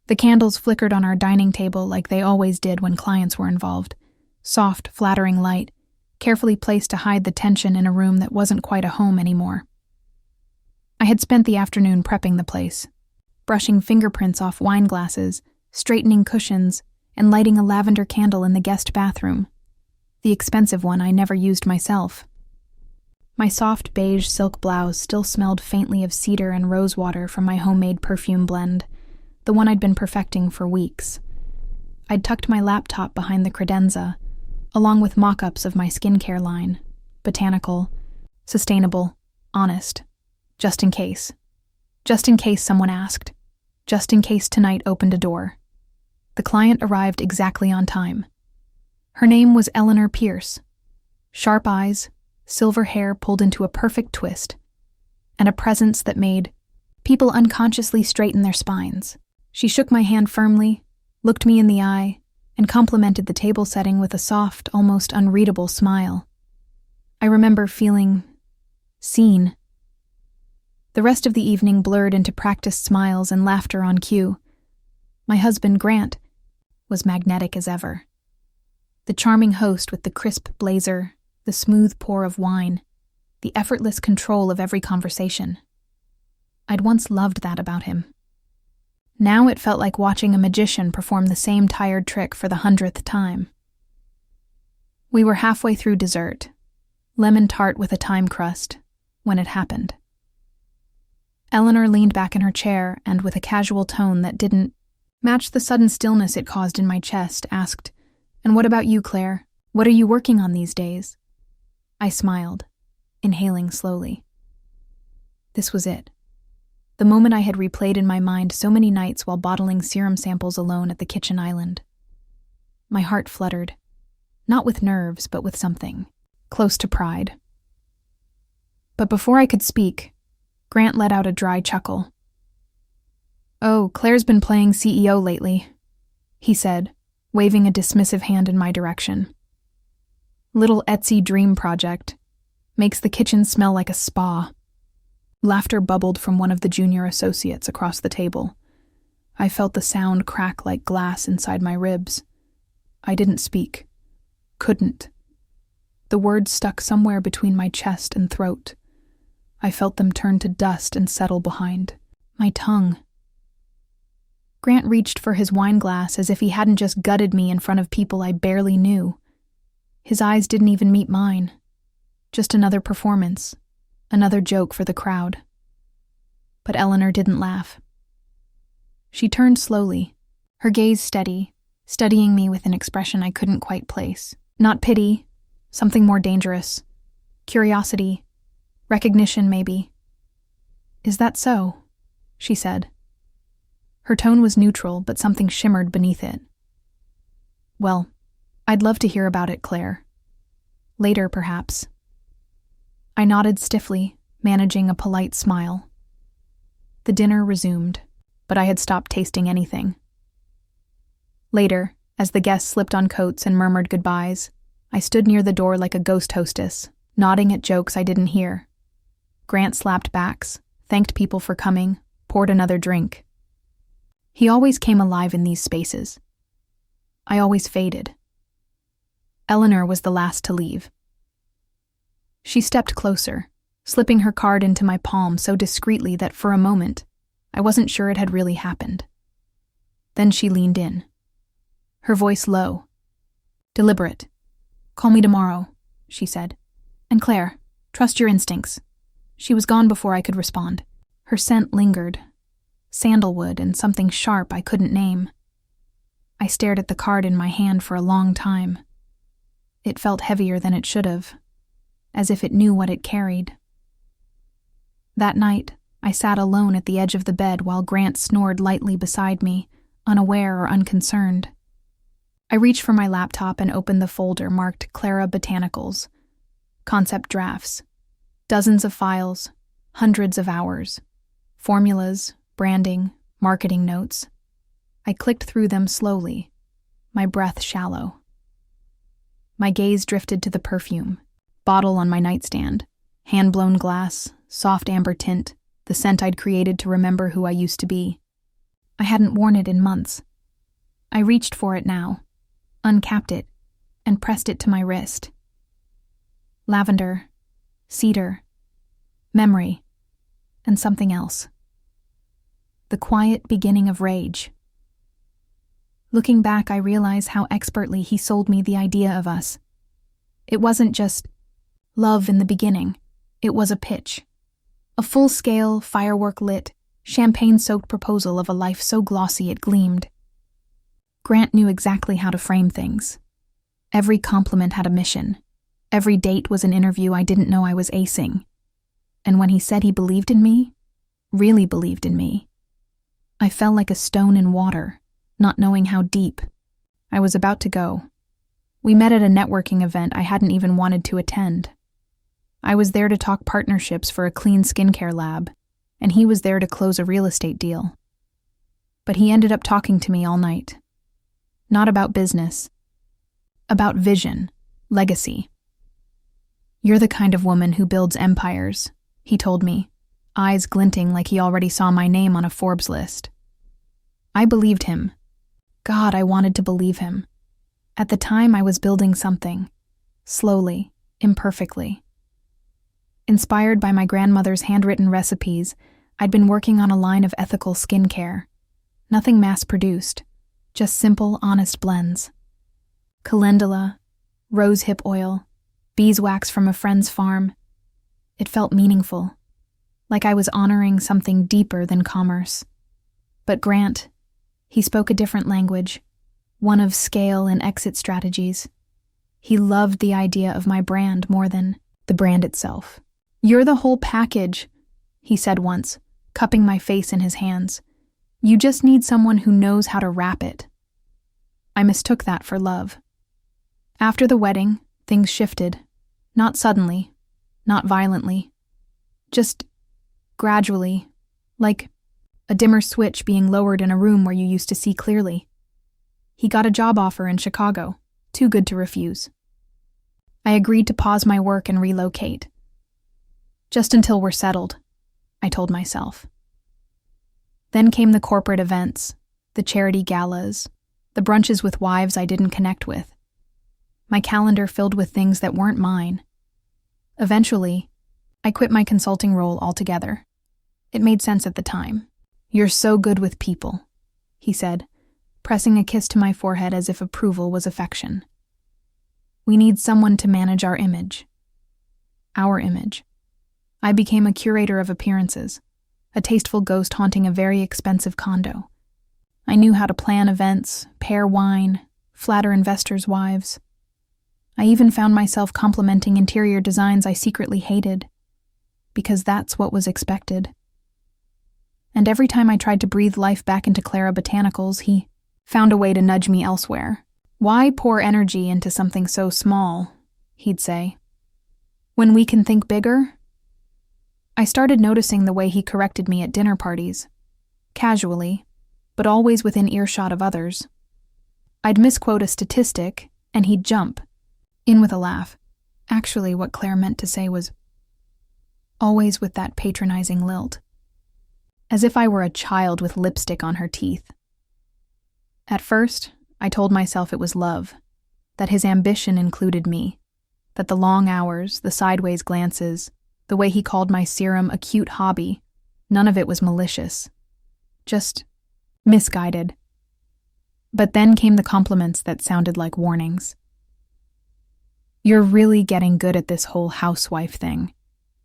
The candles flickered on our dining table like they always did when clients were involved. Soft, flattering light, carefully placed to hide the tension in a room that wasn't quite a home anymore. I had spent the afternoon prepping the place, brushing fingerprints off wine glasses, straightening cushions, and lighting a lavender candle in the guest bathroom, the expensive one I never used myself. My soft beige silk blouse still smelled faintly of cedar and rosewater from my homemade perfume blend, the one I'd been perfecting for weeks. I'd tucked my laptop behind the credenza, along with mock-ups of my skincare line, botanical, sustainable, honest, just in case. Just in case someone asked. Just in case tonight opened a door. The client arrived exactly on time. Her name was Eleanor Pierce. Sharp eyes, silver hair pulled into a perfect twist, and a presence that made people unconsciously straighten their spines. She shook my hand firmly, looked me in the eye, and complimented the table setting with a soft, almost unreadable smile. I remember feeling seen. The rest of the evening blurred into practiced smiles and laughter on cue. My husband, Grant, was magnetic as ever. The charming host with the crisp blazer, the smooth pour of wine, the effortless control of every conversation. I'd once loved that about him. Now it felt like watching a magician perform the same tired trick for the 100th time. We were halfway through dessert, lemon tart with a thyme crust, when it happened. Eleanor leaned back in her chair and, with a casual tone that didn't match the sudden stillness it caused in my chest, asked, "And what about you, Claire? What are you working on these days?" I smiled, inhaling slowly. This was it. The moment I had replayed in my mind so many nights while bottling serum samples alone at the kitchen island. My heart fluttered, not with nerves, but with something close to pride. But before I could speak, Grant let out a dry chuckle. "Oh, Claire's been playing CEO lately," he said, waving a dismissive hand in my direction. "Little Etsy dream project. Makes the kitchen smell like a spa." Laughter bubbled from one of the junior associates across the table. I felt the sound crack like glass inside my ribs. I didn't speak. Couldn't. The words stuck somewhere between my chest and throat. I felt them turn to dust and settle behind my tongue. Grant reached for his wine glass as if he hadn't just gutted me in front of people I barely knew. His eyes didn't even meet mine. Just another performance, another joke for the crowd. But Eleanor didn't laugh. She turned slowly, her gaze steady, studying me with an expression I couldn't quite place. Not pity, something more dangerous. Curiosity, recognition maybe. "Is that so?" she said. Her tone was neutral, but something shimmered beneath it. "Well, I'd love to hear about it, Claire. Later, perhaps." I nodded stiffly, managing a polite smile. The dinner resumed, but I had stopped tasting anything. Later, as the guests slipped on coats and murmured goodbyes, I stood near the door like a ghost hostess, nodding at jokes I didn't hear. Grant slapped backs, thanked people for coming, poured another drink. He always came alive in these spaces. I always faded. Eleanor was the last to leave. She stepped closer, slipping her card into my palm so discreetly that for a moment, I wasn't sure it had really happened. Then she leaned in. Her voice low, deliberate. "Call me tomorrow," she said. "And Claire, trust your instincts." She was gone before I could respond. Her scent lingered. Sandalwood and something sharp I couldn't name. I stared at the card in my hand for a long time. It felt heavier than it should have, as if it knew what it carried. That night, I sat alone at the edge of the bed while Grant snored lightly beside me, unaware or unconcerned. I reached for my laptop and opened the folder marked Clara Botanicals. Concept drafts. Dozens of files, hundreds of hours. Formulas, branding, marketing notes. I clicked through them slowly, my breath shallow. My gaze drifted to the perfume, bottle on my nightstand, hand-blown glass, soft amber tint, the scent I'd created to remember who I used to be. I hadn't worn it in months. I reached for it now, uncapped it, and pressed it to my wrist. Lavender, cedar, memory, and something else. The quiet beginning of rage. Looking back, I realize how expertly he sold me the idea of us. It wasn't just love in the beginning. It was a pitch. A full-scale, firework-lit, champagne-soaked proposal of a life so glossy it gleamed. Grant knew exactly how to frame things. Every compliment had a mission. Every date was an interview I didn't know I was acing. And when he said he believed in me, really believed in me, I fell like a stone in water, not knowing how deep. I was about to go. We met at a networking event I hadn't even wanted to attend. I was there to talk partnerships for a clean skincare lab, and he was there to close a real estate deal. But he ended up talking to me all night. Not about business. About vision, legacy. "You're the kind of woman who builds empires," he told me, eyes glinting like he already saw my name on a Forbes list. I believed him. God, I wanted to believe him. At the time, I was building something. Slowly, imperfectly. Inspired by my grandmother's handwritten recipes, I'd been working on a line of ethical skincare. Nothing mass-produced, just simple, honest blends. Calendula, rosehip oil, beeswax from a friend's farm. It felt meaningful, like I was honoring something deeper than commerce. But Grant, he spoke a different language, one of scale and exit strategies. He loved the idea of my brand more than the brand itself. "You're the whole package," he said once, cupping my face in his hands. "You just need someone who knows how to wrap it." I mistook that for love. After the wedding, things shifted. Not suddenly, not violently. Just gradually, like a dimmer switch being lowered in a room where you used to see clearly. He got a job offer in Chicago, too good to refuse. I agreed to pause my work and relocate. Just until we're settled, I told myself. Then came the corporate events, the charity galas, the brunches with wives I didn't connect with. My calendar filled with things that weren't mine. Eventually, I quit my consulting role altogether. It made sense at the time. "You're so good with people," he said, pressing a kiss to my forehead as if approval was affection. "We need someone to manage our image." Our image. I became a curator of appearances, a tasteful ghost haunting a very expensive condo. I knew how to plan events, pair wine, flatter investors' wives. I even found myself complimenting interior designs I secretly hated, because that's what was expected. And every time I tried to breathe life back into Clara Botanicals, he found a way to nudge me elsewhere. "Why pour energy into something so small?" he'd say. "When we can think bigger?" I started noticing the way he corrected me at dinner parties. Casually, but always within earshot of others. I'd misquote a statistic, and he'd jump, in with a laugh. Actually, what Claire meant to say was, always with that patronizing lilt. As if I were a child with lipstick on her teeth. At first, I told myself it was love, that his ambition included me, that the long hours, the sideways glances, the way he called my serum a cute hobby, none of it was malicious. Just misguided. But then came the compliments that sounded like warnings. "You're really getting good at this whole housewife thing,"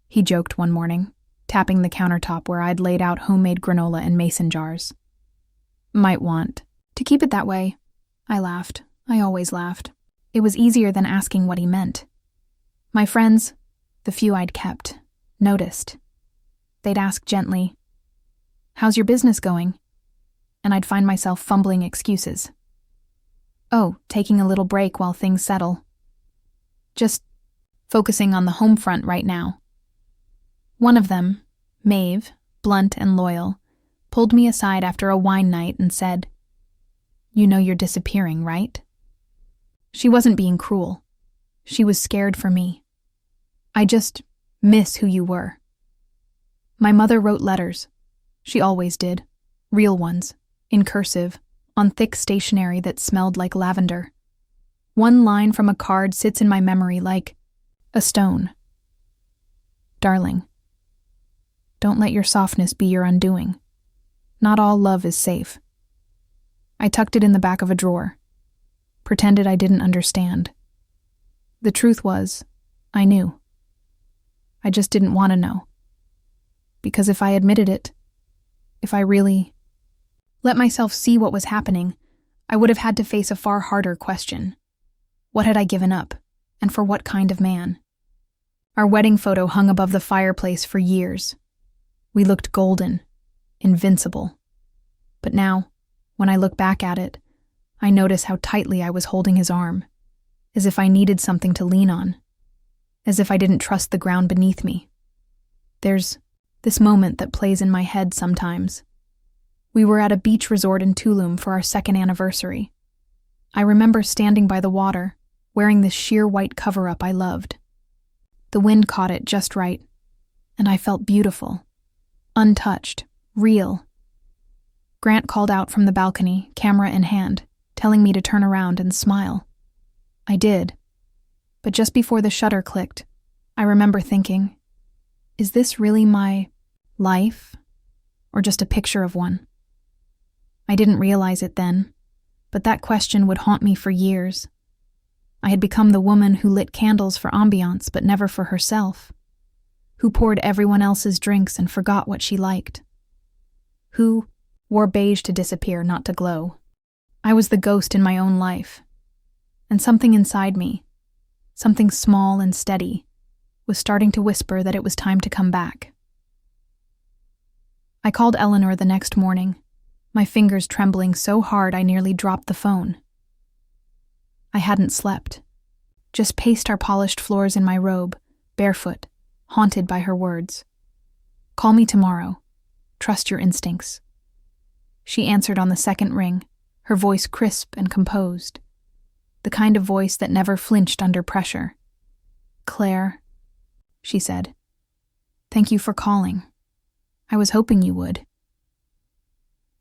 he joked one morning, tapping the countertop where I'd laid out homemade granola in mason jars. "Might want to keep it that way." I laughed. I always laughed. It was easier than asking what he meant. My friends, the few I'd kept, noticed. They'd ask gently, "How's your business going?" And I'd find myself fumbling excuses. "Oh, taking a little break while things settle. Just focusing on the home front right now." One of them, Maeve, blunt and loyal, pulled me aside after a wine night and said, "You know you're disappearing, right?" She wasn't being cruel. She was scared for me. "I just miss who you were." My mother wrote letters. She always did. Real ones. in cursive, on thick stationery that smelled like lavender. One line from a card sits in my memory like a stone. Darling, don't let your softness be your undoing. Not all love is safe. I tucked it in the back of a drawer, pretended I didn't understand. The truth was, I knew. I just didn't want to know. Because if I admitted it, if I really let myself see what was happening, I would have had to face a far harder question. What had I given up, and for what kind of man? Our wedding photo hung above the fireplace for years. We looked golden, invincible. But now, when I look back at it, I notice how tightly I was holding his arm, as if I needed something to lean on, as if I didn't trust the ground beneath me. There's this moment that plays in my head sometimes. We were at a beach resort in Tulum for our 2nd anniversary. I remember standing by the water, wearing this sheer white cover-up I loved. The wind caught it just right, and I felt beautiful, untouched, real. Grant called out from the balcony, camera in hand, telling me to turn around and smile. I did, but just before the shutter clicked, I remember thinking, is this really my life, or just a picture of one? I didn't realize it then, but that question would haunt me for years. I had become the woman who lit candles for ambiance but never for herself, who poured everyone else's drinks and forgot what she liked, who wore beige to disappear, not to glow. I was the ghost in my own life, and something inside me, something small and steady, was starting to whisper that it was time to come back. I called Eleanor the next morning, my fingers trembling so hard I nearly dropped the phone. I hadn't slept, just paced our polished floors in my robe, barefoot, haunted by her words. Call me tomorrow. Trust your instincts. She answered on the 2nd ring, her voice crisp and composed, the kind of voice that never flinched under pressure. Claire, she said, thank you for calling. I was hoping you would.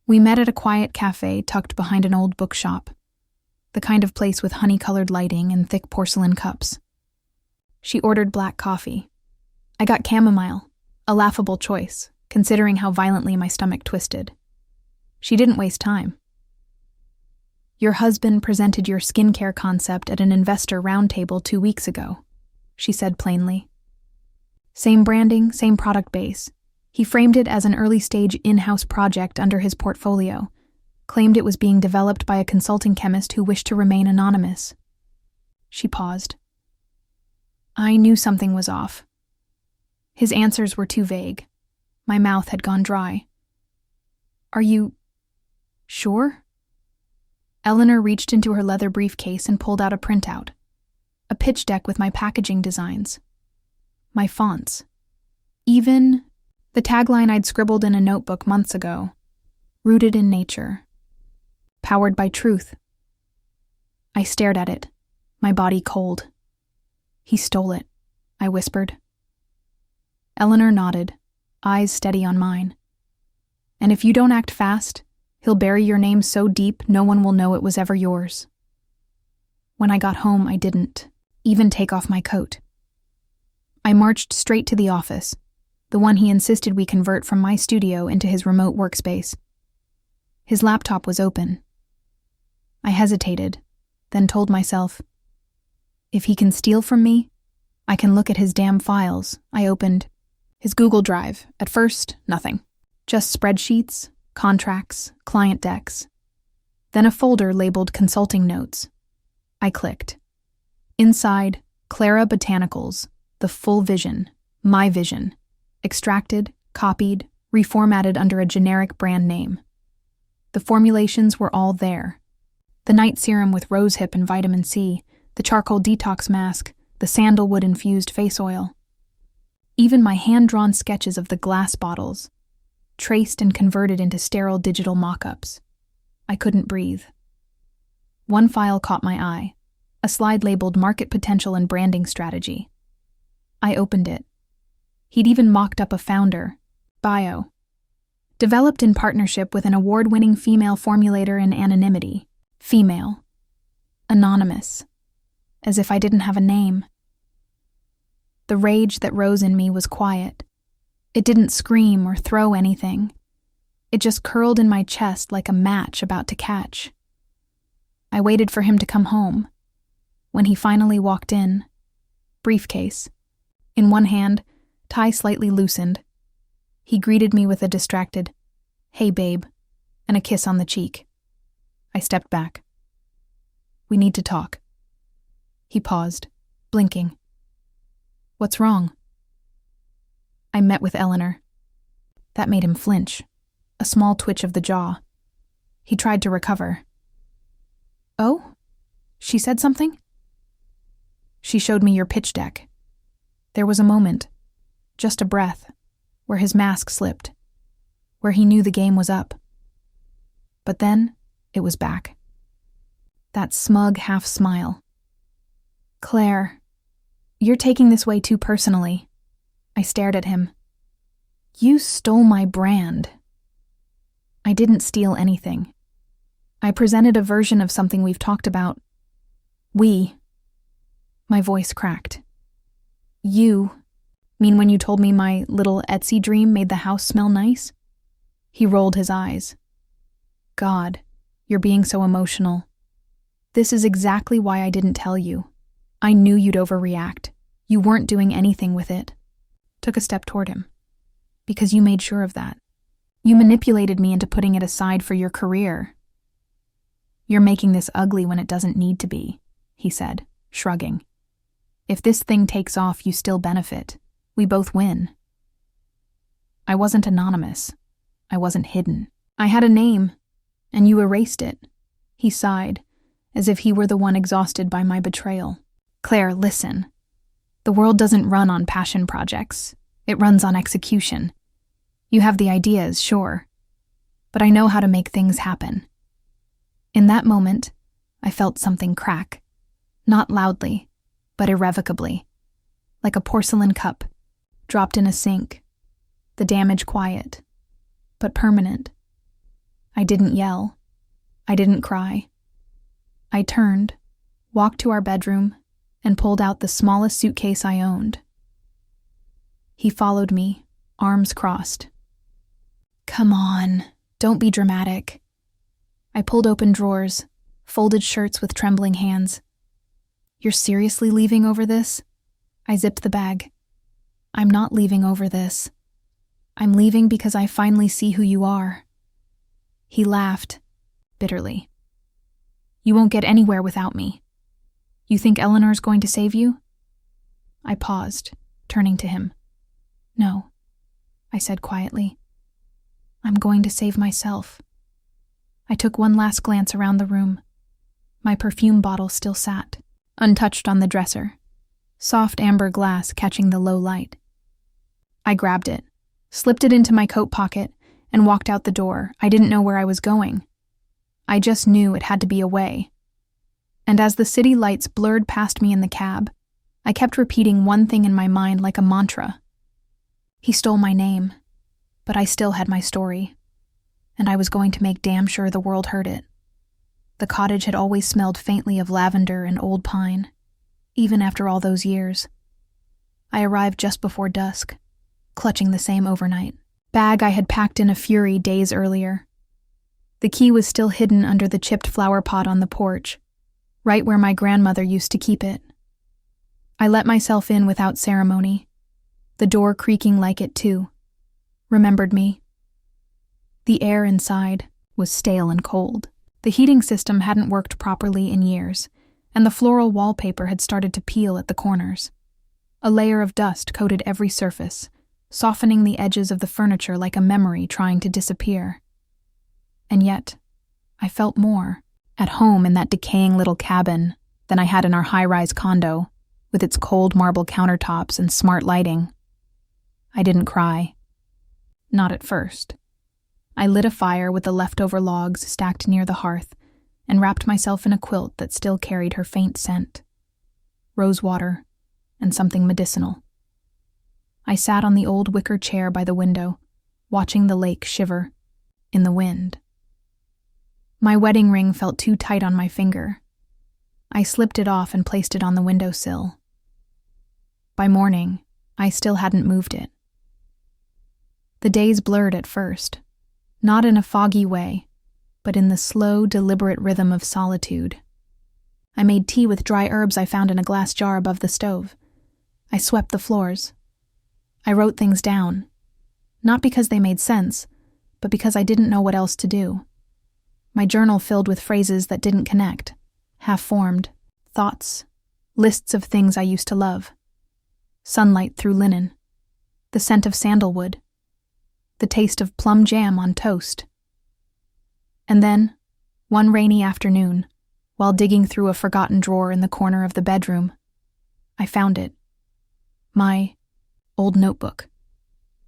We met at a quiet cafe tucked behind an old bookshop, the kind of place with honey-colored lighting and thick porcelain cups. She ordered black coffee. I got chamomile, a laughable choice, considering how violently my stomach twisted. She didn't waste time. Your husband presented your skincare concept at an investor roundtable 2 weeks ago, she said plainly. Same branding, same product base. He framed it as an early-stage in-house project under his portfolio, claimed it was being developed by a consulting chemist who wished to remain anonymous. She paused. I knew something was off. His answers were too vague. My mouth had gone dry. Are you sure? Eleanor reached into her leather briefcase and pulled out a printout, a pitch deck with my packaging designs, my fonts, even the tagline I'd scribbled in a notebook months ago, rooted in nature, powered by truth. I stared at it, my body cold. He stole it, I whispered. Eleanor nodded, eyes steady on mine. And if you don't act fast, he'll bury your name so deep no one will know it was ever yours. When I got home, I didn't even take off my coat. I marched straight to the office, the one he insisted we convert from my studio into his remote workspace. His laptop was open. I hesitated, then told myself, if he can steal from me, I can look at his damn files. I opened his Google Drive. At first, nothing. Just spreadsheets, contracts, client decks. Then a folder labeled Consulting Notes. I clicked. Inside, Clara Botanicals, the full vision, my vision. Extracted, copied, reformatted under a generic brand name. The formulations were all there. The night serum with rosehip and vitamin C, the charcoal detox mask, the sandalwood-infused face oil. Even my hand-drawn sketches of the glass bottles, traced and converted into sterile digital mock-ups. I couldn't breathe. One file caught my eye, a slide labeled Market Potential and Branding Strategy. I opened it. He'd even mocked up a founder, bio, Developed in partnership with an award-winning female formulator in anonymity. Female. Anonymous. As if I didn't have a name. The rage that rose in me was quiet. It didn't scream or throw anything. It just curled in my chest like a match about to catch. I waited for him to come home. When he finally walked in, briefcase. In one hand, tie slightly loosened. He greeted me with a distracted, "Hey, babe," and a kiss on the cheek. I stepped back. "We need to talk." He paused, blinking. "What's wrong?" I met with Eleanor. That made him flinch, a small twitch of the jaw. He tried to recover. "Oh? She said something?" "She showed me your pitch deck." There was a moment, just a breath, where his mask slipped, where he knew the game was up. But then, it was back. That smug half-smile. "Claire, you're taking this way too personally." I stared at him. "You stole my brand." I didn't steal anything. I presented a version of something we've talked about. We. My voice cracked. "You mean when you told me my little Etsy dream made the house smell nice?" He rolled his eyes. "God, you're being so emotional. This is exactly why I didn't tell you. I knew you'd overreact. You weren't doing anything with it." Took a step toward him. "Because you made sure of that. You manipulated me into putting it aside for your career." "You're making this ugly when it doesn't need to be," he said, shrugging. "If this thing takes off, you still benefit. We both win." I wasn't anonymous. I wasn't hidden. I had a name, and you erased it. He sighed, as if he were the one exhausted by my betrayal. "Claire, listen. The world doesn't run on passion projects. It runs on execution. You have the ideas, sure, but I know how to make things happen." In that moment, I felt something crack. Not loudly, but irrevocably. Like a porcelain cup, dropped in a sink. The damage quiet, but permanent. I didn't yell. I didn't cry. I turned, walked to our bedroom, and pulled out the smallest suitcase I owned. He followed me, arms crossed. "Come on, don't be dramatic." I pulled open drawers, folded shirts with trembling hands. "You're seriously leaving over this?" I zipped the bag. "I'm not leaving over this. I'm leaving because I finally see who you are." He laughed, bitterly. "You won't get anywhere without me. You think Eleanor's going to save you?" I paused, turning to him. "No," I said quietly. "I'm going to save myself." I took one last glance around the room. My perfume bottle still sat, untouched on the dresser, soft amber glass catching the low light. I grabbed it, slipped it into my coat pocket, and walked out the door. I didn't know where I was going. I just knew it had to be away. And as the city lights blurred past me in the cab, I kept repeating one thing in my mind like a mantra. He stole my name, but I still had my story, and I was going to make damn sure the world heard it. The cottage had always smelled faintly of lavender and old pine, even after all those years. I arrived just before dusk, clutching the same overnight bag I had packed in a fury days earlier. The key was still hidden under the chipped flower pot on the porch, right where my grandmother used to keep it. I let myself in without ceremony, the door creaking like it too. Remembered me. The air inside was stale and cold. The heating system hadn't worked properly in years, and the floral wallpaper had started to peel at the corners. A layer of dust coated every surface, softening the edges of the furniture like a memory trying to disappear. And yet, I felt more at home in that decaying little cabin than I had in our high-rise condo, with its cold marble countertops and smart lighting. I didn't cry. Not at first. I lit a fire with the leftover logs stacked near the hearth and wrapped myself in a quilt that still carried her faint scent. Rosewater and something medicinal. I sat on the old wicker chair by the window, watching the lake shiver in the wind. My wedding ring felt too tight on my finger. I slipped it off and placed it on the windowsill. By morning, I still hadn't moved it. The days blurred at first, not in a foggy way, but in the slow, deliberate rhythm of solitude. I made tea with dry herbs I found in a glass jar above the stove. I swept the floors. I wrote things down, not because they made sense, but because I didn't know what else to do. My journal filled with phrases that didn't connect, half-formed, thoughts, lists of things I used to love. Sunlight through linen, the scent of sandalwood, the taste of plum jam on toast. And then, one rainy afternoon, while digging through a forgotten drawer in the corner of the bedroom, I found it. My old notebook.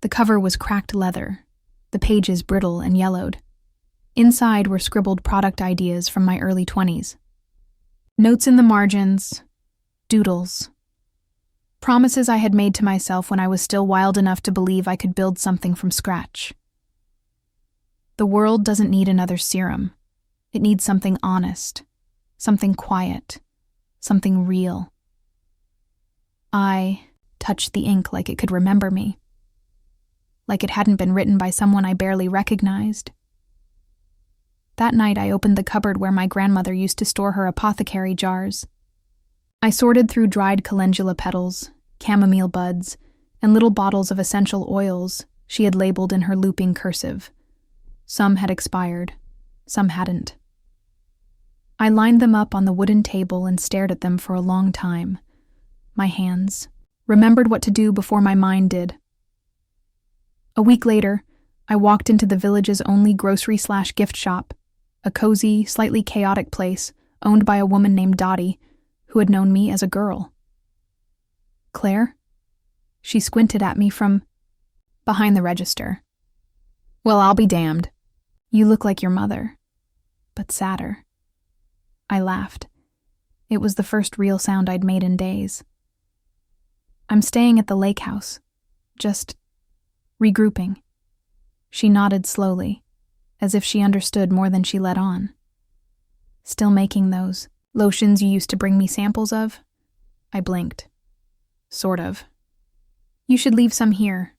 The cover was cracked leather, the pages brittle and yellowed. Inside were scribbled product ideas from my early 20s. Notes in the margins, doodles. Promises I had made to myself when I was still wild enough to believe I could build something from scratch. The world doesn't need another serum. It needs something honest, something quiet, something real. I touched the ink like it could remember me, like it hadn't been written by someone I barely recognized. That night I opened the cupboard where my grandmother used to store her apothecary jars. I sorted through dried calendula petals, chamomile buds, and little bottles of essential oils she had labeled in her looping cursive. Some had expired, some hadn't. I lined them up on the wooden table and stared at them for a long time. My hands remembered what to do before my mind did. A week later, I walked into the village's only grocery/gift shop, a cozy, slightly chaotic place owned by a woman named Dottie, who had known me as a girl. Claire? She squinted at me from behind the register. Well, I'll be damned. You look like your mother, but sadder. I laughed. It was the first real sound I'd made in days. I'm staying at the lake house, just regrouping. She nodded slowly, as if she understood more than she let on. Still making those lotions you used to bring me samples of? I blinked. Sort of. You should leave some here,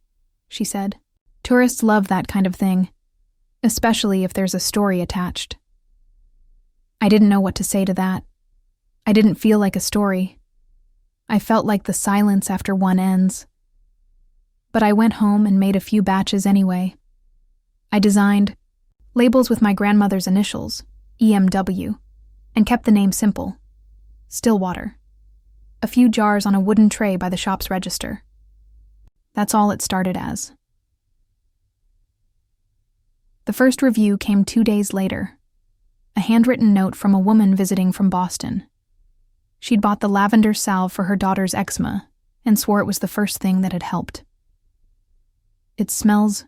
she said. Tourists love that kind of thing, especially if there's a story attached. I didn't know what to say to that. I didn't feel like a story. I felt like the silence after one ends. But I went home and made a few batches anyway. I designed labels with my grandmother's initials, EMW, and kept the name simple, Stillwater. A few jars on a wooden tray by the shop's register. That's all it started as. The first review came 2 days later. A handwritten note from a woman visiting from Boston. She'd bought the lavender salve for her daughter's eczema and swore it was the first thing that had helped. It smells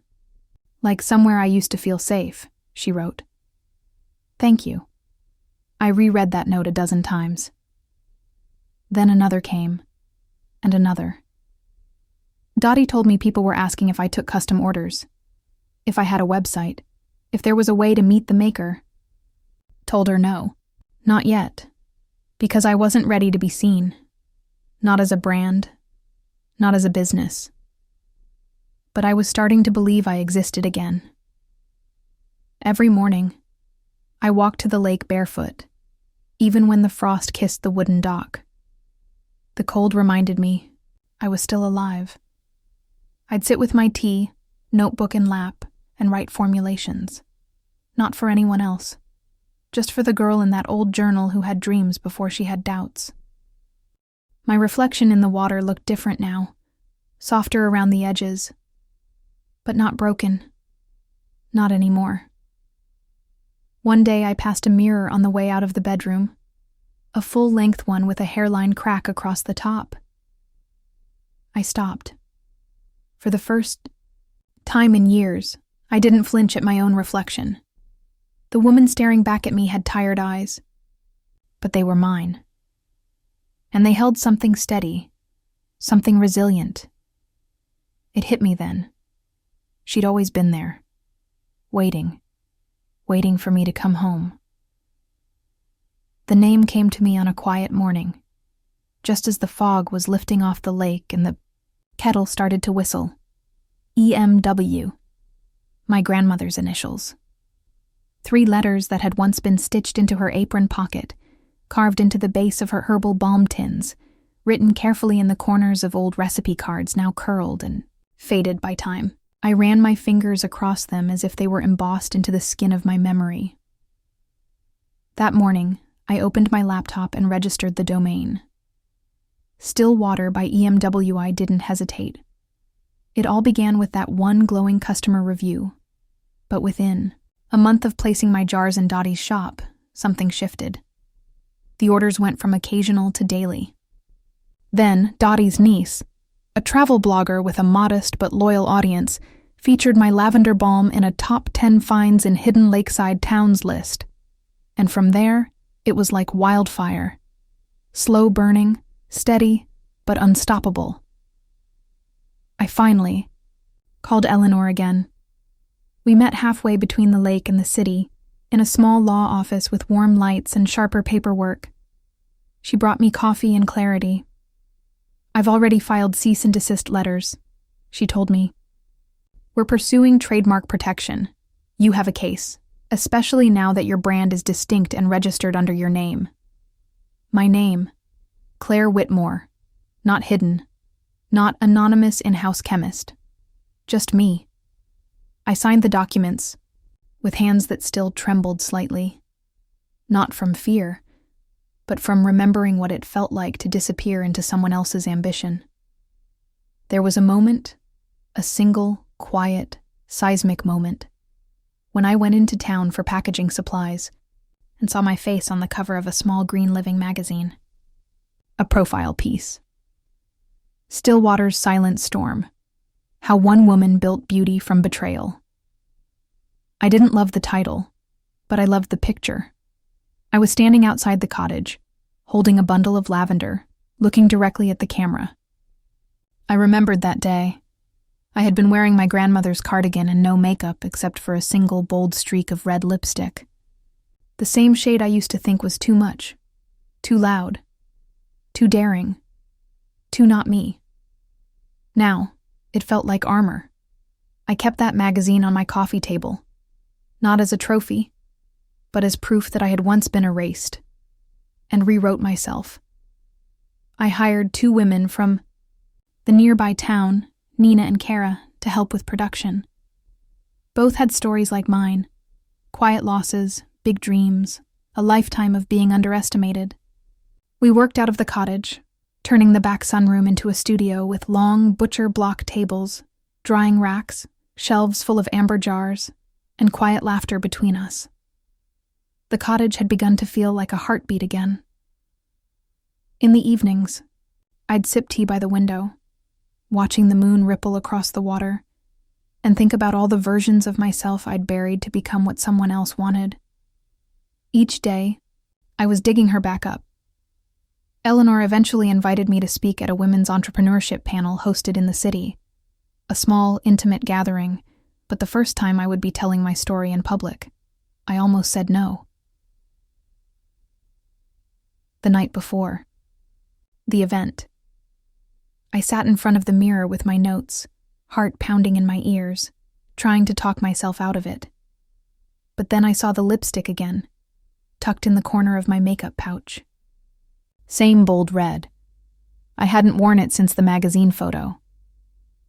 like somewhere I used to feel safe, she wrote. Thank you. I reread that note 12 times. Then another came, and another. Dottie told me people were asking if I took custom orders, if I had a website, if there was a way to meet the maker. Told her no, not yet, because I wasn't ready to be seen, not as a brand, not as a business. But I was starting to believe I existed again. Every morning, I walked to the lake barefoot, even when the frost kissed the wooden dock. The cold reminded me I was still alive. I'd sit with my tea, notebook in lap, and write formulations. Not for anyone else, just for the girl in that old journal who had dreams before she had doubts. My reflection in the water looked different now, softer around the edges, but not broken. Not anymore. One day I passed a mirror on the way out of the bedroom, a full-length one with a hairline crack across the top. I stopped. For the first time in years, I didn't flinch at my own reflection. The woman staring back at me had tired eyes, but they were mine. And they held something steady, something resilient. It hit me then. She'd always been there, waiting for me to come home. The name came to me on a quiet morning, just as the fog was lifting off the lake and the kettle started to whistle. EMW, my grandmother's initials. 3 letters that had once been stitched into her apron pocket, carved into the base of her herbal balm tins, written carefully in the corners of old recipe cards now curled and faded by time. I ran my fingers across them as if they were embossed into the skin of my memory. That morning, I opened my laptop and registered the domain. Stillwater by EMW. I didn't hesitate. It all began with that one glowing customer review. But within a month of placing my jars in Dottie's shop, something shifted. The orders went from occasional to daily. Then, Dottie's niece, a travel blogger with a modest but loyal audience, featured my lavender balm in a top 10 finds in hidden lakeside towns list. And from there, it was like wildfire. Slow burning, steady, but unstoppable. I finally called Eleanor again. We met halfway between the lake and the city, in a small law office with warm lights and sharper paperwork. She brought me coffee and clarity. "I've already filed cease and desist letters," she told me. "We're pursuing trademark protection. You have a case, especially now that your brand is distinct and registered under your name." My name, Claire Whitmore, not hidden, not anonymous in-house chemist, just me. I signed the documents, with hands that still trembled slightly, not from fear, but from remembering what it felt like to disappear into someone else's ambition. There was a moment, a single, quiet, seismic moment, when I went into town for packaging supplies and saw my face on the cover of a small green living magazine. A profile piece. Stillwater's Silent Storm. How One Woman Built Beauty from Betrayal. I didn't love the title, but I loved the picture. I was standing outside the cottage, holding a bundle of lavender, looking directly at the camera. I remembered that day. I had been wearing my grandmother's cardigan and no makeup except for a single bold streak of red lipstick. The same shade I used to think was too much, too loud, too daring, too not me. Now, it felt like armor. I kept that magazine on my coffee table, not as a trophy, but as proof that I had once been erased, and rewrote myself. I hired 2 women from the nearby town, Nina and Kara, to help with production. Both had stories like mine, quiet losses, big dreams, a lifetime of being underestimated. We worked out of the cottage, turning the back sunroom into a studio with long butcher block tables, drying racks, shelves full of amber jars, and quiet laughter between us. The cottage had begun to feel like a heartbeat again. In the evenings, I'd sip tea by the window, watching the moon ripple across the water, and think about all the versions of myself I'd buried to become what someone else wanted. Each day, I was digging her back up. Eleanor eventually invited me to speak at a women's entrepreneurship panel hosted in the city, a small, intimate gathering, but the first time I would be telling my story in public. I almost said no. The night before. The event. I sat in front of the mirror with my notes, heart pounding in my ears, trying to talk myself out of it. But then I saw the lipstick again, tucked in the corner of my makeup pouch. Same bold red. I hadn't worn it since the magazine photo.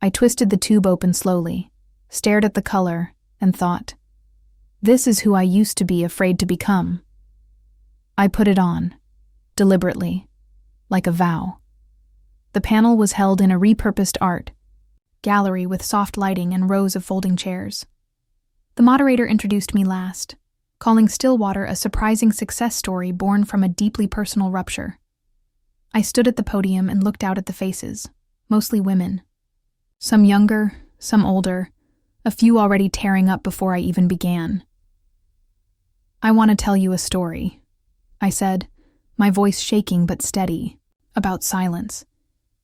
I twisted the tube open slowly, stared at the color, and thought, this is who I used to be afraid to become. I put it on, deliberately, like a vow. The panel was held in a repurposed art gallery with soft lighting and rows of folding chairs. The moderator introduced me last, calling Stillwater a surprising success story born from a deeply personal rupture. I stood at the podium and looked out at the faces, mostly women. Some younger, some older, a few already tearing up before I even began. "I want to tell you a story," I said, my voice shaking but steady, about silence,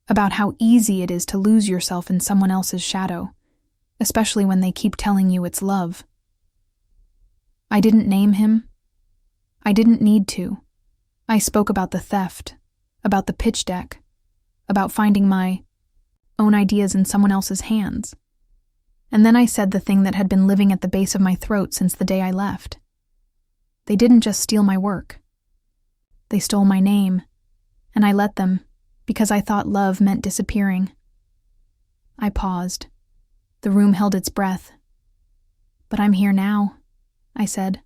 about how easy it is to lose yourself in someone else's shadow, especially when they keep telling you it's love. I didn't name him. I didn't need to. I spoke about the theft, about the pitch deck, about finding my own ideas in someone else's hands. And then I said the thing that had been living at the base of my throat since the day I left. They didn't just steal my work. They stole my name, and I let them because I thought love meant disappearing. I paused. The room held its breath. But I'm here now, I said.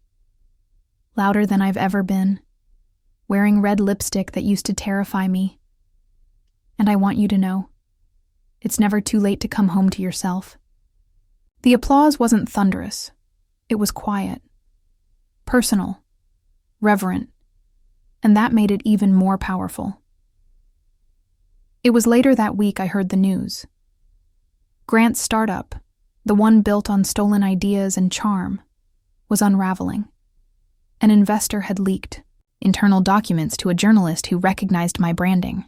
Louder than I've ever been, wearing red lipstick that used to terrify me. And I want you to know, it's never too late to come home to yourself. The applause wasn't thunderous. It was quiet, personal, reverent, and that made it even more powerful. It was later that week I heard the news. Grant's startup, the one built on stolen ideas and charm, was unraveling. An investor had leaked internal documents to a journalist who recognized my branding.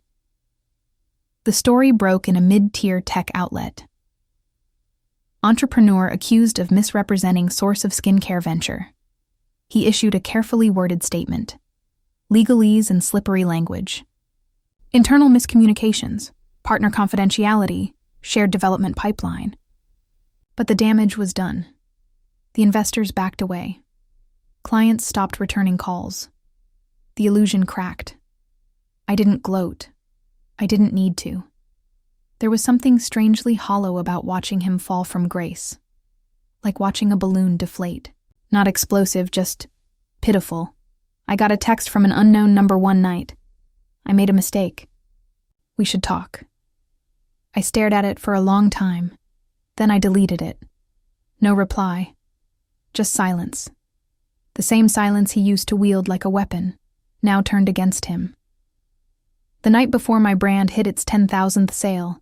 The story broke in a mid-tier tech outlet. Entrepreneur accused of misrepresenting source of skincare venture. He issued a carefully worded statement. Legalese and slippery language. Internal miscommunications, partner confidentiality, shared development pipeline. But the damage was done. The investors backed away. Clients stopped returning calls. The illusion cracked. I didn't gloat. I didn't need to. There was something strangely hollow about watching him fall from grace. Like watching a balloon deflate. Not explosive, just pitiful. I got a text from an unknown number one night. I made a mistake. We should talk. I stared at it for a long time. Then I deleted it. No reply. Just silence. The same silence he used to wield like a weapon, now turned against him. The night before my brand hit its 10,000th sale,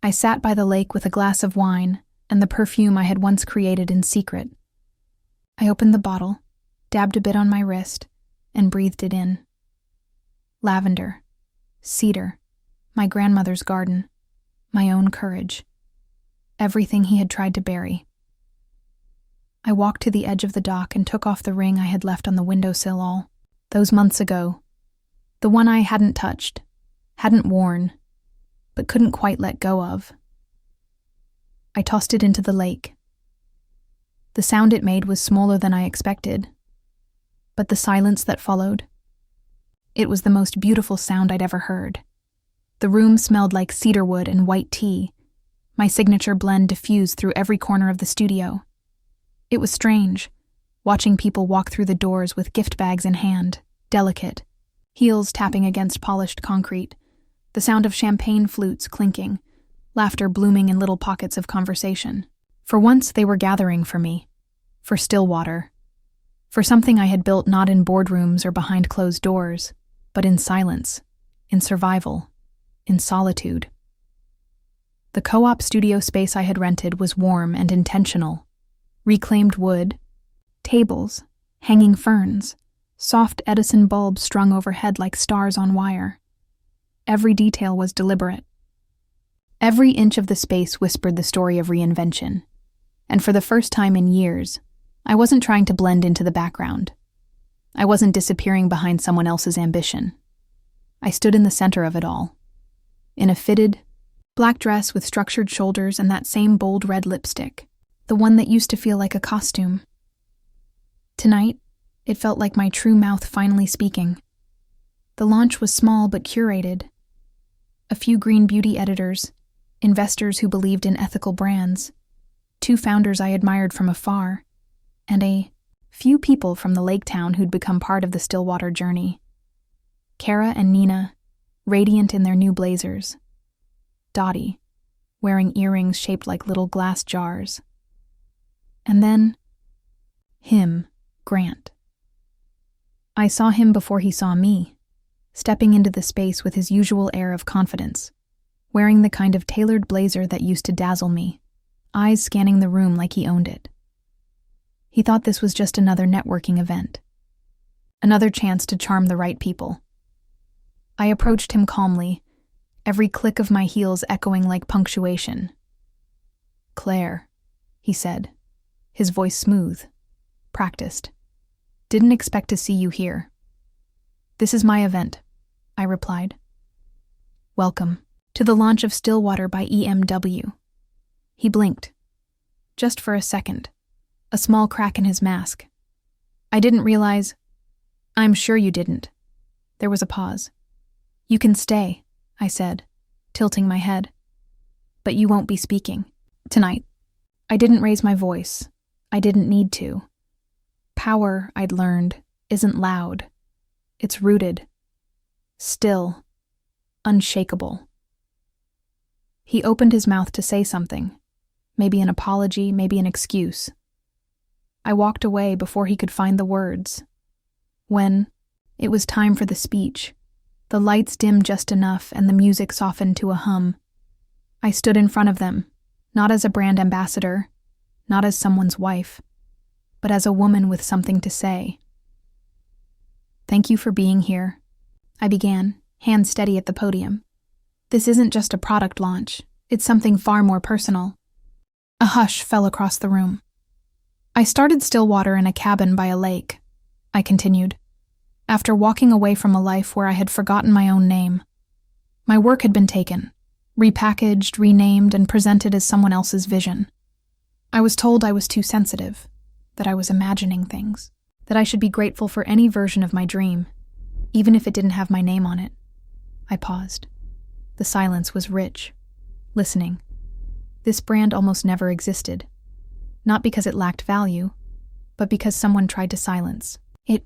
I sat by the lake with a glass of wine and the perfume I had once created in secret. I opened the bottle, dabbed a bit on my wrist, and breathed it in. Lavender, cedar, my grandmother's garden, my own courage. Everything he had tried to bury. I walked to the edge of the dock and took off the ring I had left on the windowsill all those months ago. The one I hadn't touched, hadn't worn, but couldn't quite let go of. I tossed it into the lake. The sound it made was smaller than I expected, but the silence that followed, it was the most beautiful sound I'd ever heard. The room smelled like cedarwood and white tea. My signature blend diffused through every corner of the studio. It was strange, watching people walk through the doors with gift bags in hand, delicate, heels tapping against polished concrete, the sound of champagne flutes clinking, laughter blooming in little pockets of conversation. For once they were gathering for me, for Stillwater, for something I had built not in boardrooms or behind closed doors, but in silence, in survival, in solitude. The co-op studio space I had rented was warm and intentional. Reclaimed wood, tables, hanging ferns, soft Edison bulbs strung overhead like stars on wire. Every detail was deliberate. Every inch of the space whispered the story of reinvention. And for the first time in years, I wasn't trying to blend into the background. I wasn't disappearing behind someone else's ambition. I stood in the center of it all. In a fitted, black dress with structured shoulders and that same bold red lipstick. The one that used to feel like a costume. Tonight, it felt like my true mouth finally speaking. The launch was small but curated. A few green beauty editors, investors who believed in ethical brands, 2 founders I admired from afar, and a few people from the lake town who'd become part of the Stillwater journey. Kara and Nina, radiant in their new blazers. Dottie, wearing earrings shaped like little glass jars. And then, him, Grant. I saw him before he saw me, stepping into the space with his usual air of confidence, wearing the kind of tailored blazer that used to dazzle me, eyes scanning the room like he owned it. He thought this was just another networking event, another chance to charm the right people. I approached him calmly, every click of my heels echoing like punctuation. Claire, he said, his voice smooth, practiced. Didn't expect to see you here. This is my event, I replied. Welcome to the launch of Stillwater by EMW. He blinked. Just for a second. A small crack in his mask. I didn't realize. I'm sure you didn't. There was a pause. You can stay, I said, tilting my head. But you won't be speaking. Tonight. I didn't raise my voice. I didn't need to. Power, I'd learned, isn't loud. It's rooted. Still. Unshakable. He opened his mouth to say something. Maybe an apology, maybe an excuse. I walked away before he could find the words. When it was time for the speech, the lights dimmed just enough and the music softened to a hum. I stood in front of them, not as a brand ambassador, not as someone's wife, but as a woman with something to say. Thank you for being here, I began, hands steady at the podium. This isn't just a product launch, it's something far more personal. A hush fell across the room. I started Stillwater in a cabin by a lake, I continued, after walking away from a life where I had forgotten my own name. My work had been taken, repackaged, renamed, and presented as someone else's vision. I was told I was too sensitive, that I was imagining things, that I should be grateful for any version of my dream, even if it didn't have my name on it. I paused. The silence was rich. Listening. This brand almost never existed. Not because it lacked value, but because someone tried to silence it.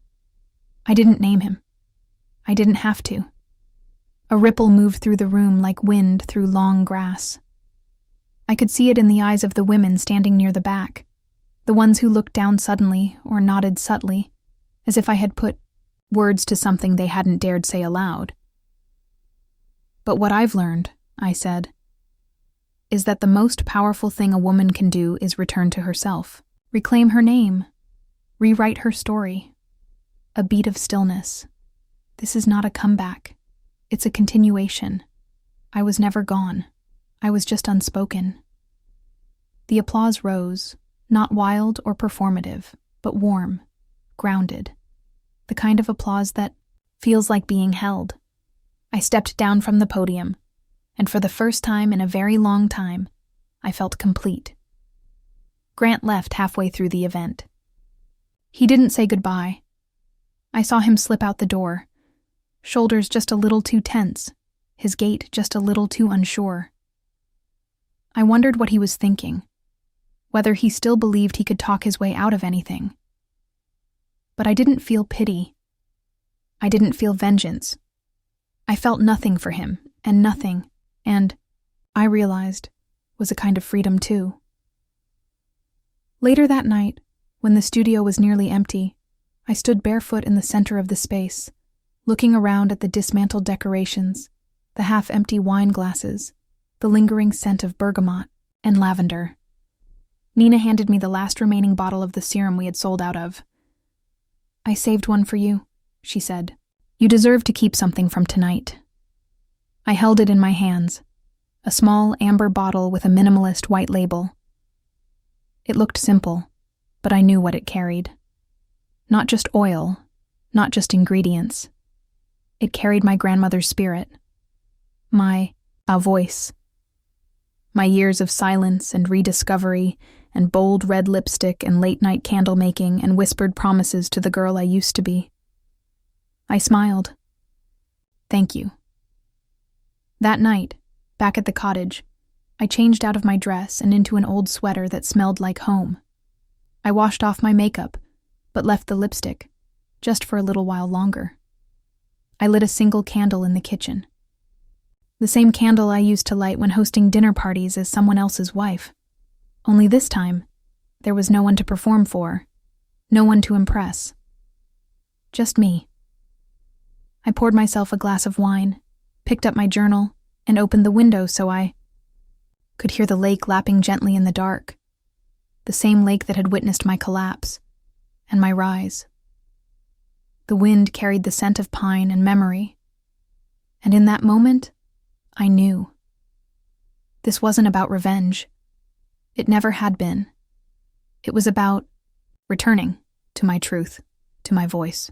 I didn't name him. I didn't have to. A ripple moved through the room like wind through long grass. I could see it in the eyes of the women standing near the back, the ones who looked down suddenly or nodded subtly, as if I had put words to something they hadn't dared say aloud. But what I've learned, I said, is that the most powerful thing a woman can do is return to herself, reclaim her name, rewrite her story. A beat of stillness. This is not a comeback. It's a continuation. I was never gone. I was just unspoken. The applause rose, not wild or performative, but warm, grounded. The kind of applause that feels like being held. I stepped down from the podium, and for the first time in a very long time, I felt complete. Grant left halfway through the event. He didn't say goodbye. I saw him slip out the door, shoulders just a little too tense, his gait just a little too unsure. I wondered what he was thinking, whether he still believed he could talk his way out of anything. But I didn't feel pity. I didn't feel vengeance. I felt nothing for him, and nothing, and, I realized, was a kind of freedom too. Later that night, when the studio was nearly empty, I stood barefoot in the center of the space, looking around at the dismantled decorations, the half-empty wine glasses, the lingering scent of bergamot and lavender. Nina handed me the last remaining bottle of the serum we had sold out of. I saved one for you, she said. You deserve to keep something from tonight. I held it in my hands, a small amber bottle with a minimalist white label. It looked simple, but I knew what it carried. Not just oil, not just ingredients. It carried my grandmother's spirit, my voice, my years of silence and rediscovery and bold red lipstick and late-night candle making and whispered promises to the girl I used to be. I smiled. Thank you. That night, back at the cottage, I changed out of my dress and into an old sweater that smelled like home. I washed off my makeup, but left the lipstick, just for a little while longer. I lit a single candle in the kitchen. The same candle I used to light when hosting dinner parties as someone else's wife. Only this time, there was no one to perform for, no one to impress. Just me. I poured myself a glass of wine, picked up my journal, and opened the window so I could hear the lake lapping gently in the dark, the same lake that had witnessed my collapse and my rise. The wind carried the scent of pine and memory, and in that moment, I knew. This wasn't about revenge. It never had been, It was about returning to my truth, to my voice,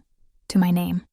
to my name.